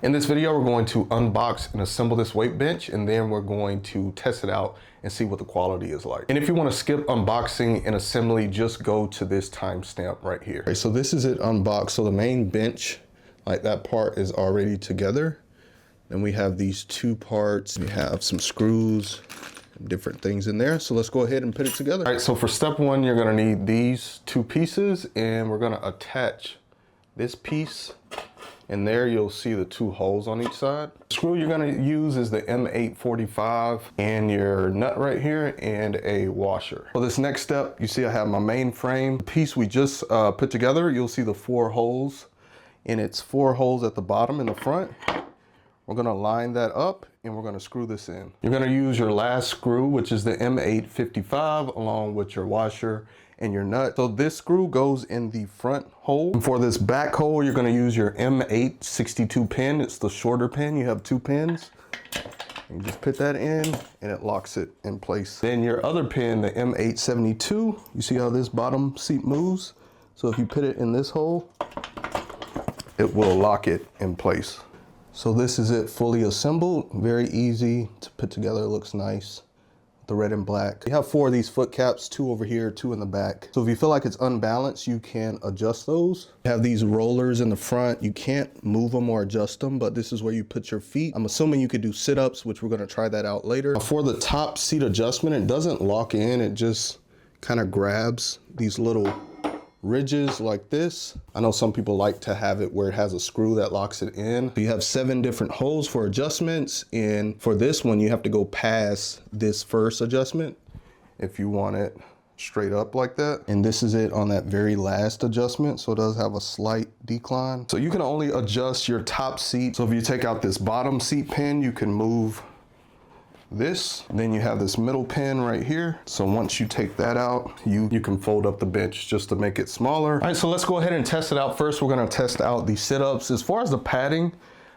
In this video, we're going to unbox and assemble this weight bench, and then we're going to test it out and see what the quality is like. And if you want to skip unboxing and assembly, just go to this timestamp right here. Okay, so this is it unboxed. So the main bench, like that part is already together. Then we have these two parts. We have some screws, different things in there. So let's go ahead and put it together. All right, so for step one, you're gonna need these two pieces, and we're gonna attach this piece. And there you'll see the two holes on each side. The screw you're gonna use is the M845 and your nut right here and a washer. For this next step, you see I have my main frame. The piece we just put together, you'll see the 4 holes, and it's 4 holes at the bottom and the front. We're gonna line that up and we're gonna screw this in. You're gonna use your last screw, which is the M855, along with your washer and your nut. So this screw goes in the front hole. And for this back hole, you're gonna use your M862 pin. It's the shorter pin. You have 2 pins. You just put that in and it locks it in place. Then your other pin, the M872, you see how this bottom seat moves? So if you put it in this hole, it will lock it in place. So this is it fully assembled. Very easy to put together, it looks nice. The red and black. You have 4 of these foot caps, 2 over here, 2 in the back. So if you feel like it's unbalanced, you can adjust those. You have these rollers in the front. You can't move them or adjust them, but this is where you put your feet. I'm assuming you could do sit-ups, which we're gonna try that out later. For the top seat adjustment, it doesn't lock in, it just kind of grabs these little ridges like this. I know some people like to have it where it has a screw that locks it in. You have 7 different holes for adjustments, and for this one you have to go past this first adjustment if you want it straight up like that. And this is it on that very last adjustment, so it does have a slight decline. So you can only adjust your top seat. So if you take out this bottom seat pin, you can move this. Then you have this middle pin right here. So once you take that out, you can fold up the bench just to make it smaller. All right, so let's go ahead and test it out. First, we're gonna test out the sit-ups. As far as the padding,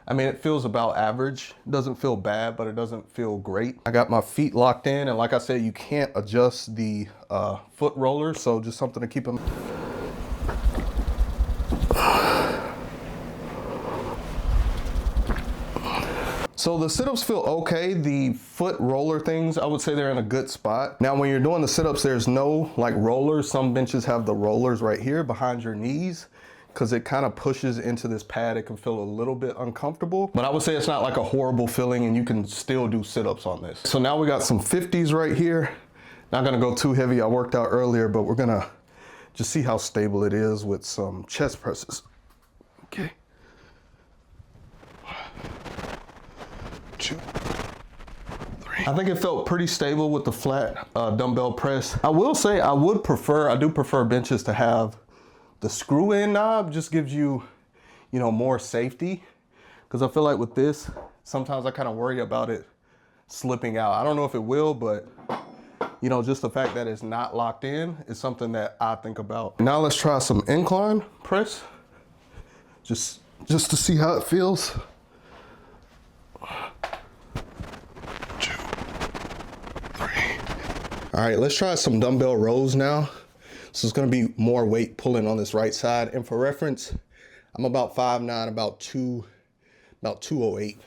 I mean, it feels about average. It doesn't feel bad, but it doesn't feel great. I got my feet locked in, and like I said, you can't adjust the foot roller, so just something to keep them. So the sit-ups feel okay. The foot roller things, I would say they're in a good spot. Now, when you're doing the sit-ups, there's no like rollers. Some benches have the rollers right here behind your knees because it kind of pushes into this pad. It can feel a little bit uncomfortable, but I would say it's not like a horrible feeling, and you can still do sit-ups on this. So now we got some 50s right here. Not gonna go too heavy. I worked out earlier, but we're gonna just see how stable it is with some chest presses. Okay. 2, 3. I think it felt pretty stable with the flat dumbbell press. I will say I do prefer benches to have the screw in knob. Just gives you, more safety. Because I feel like with this, sometimes I kind of worry about it slipping out. I don't know if it will, but just the fact that it's not locked in is something that I think about. Now let's try some incline press. Just to see how it feels. 2, 3. All right, let's try some dumbbell rows now. So it's gonna be more weight pulling on this right side. And for reference, I'm about 5'9", about 208.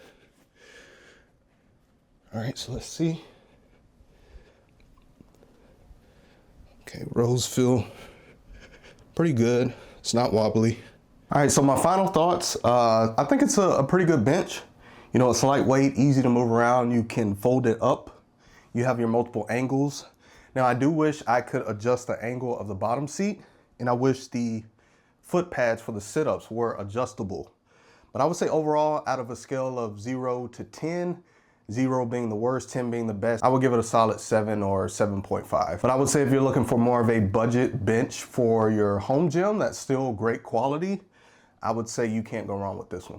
All right, so let's see. Okay, rows feel pretty good. It's not wobbly. All right, so my final thoughts. I think it's a pretty good bench. It's lightweight, easy to move around. You can fold it up. You have your multiple angles. Now, I do wish I could adjust the angle of the bottom seat, and I wish the foot pads for the sit-ups were adjustable. But I would say overall, out of a scale of 0 to 10, 0 being the worst, 10 being the best, I would give it a solid 7 or 7.5. But I would say if you're looking for more of a budget bench for your home gym that's still great quality, I would say you can't go wrong with this one.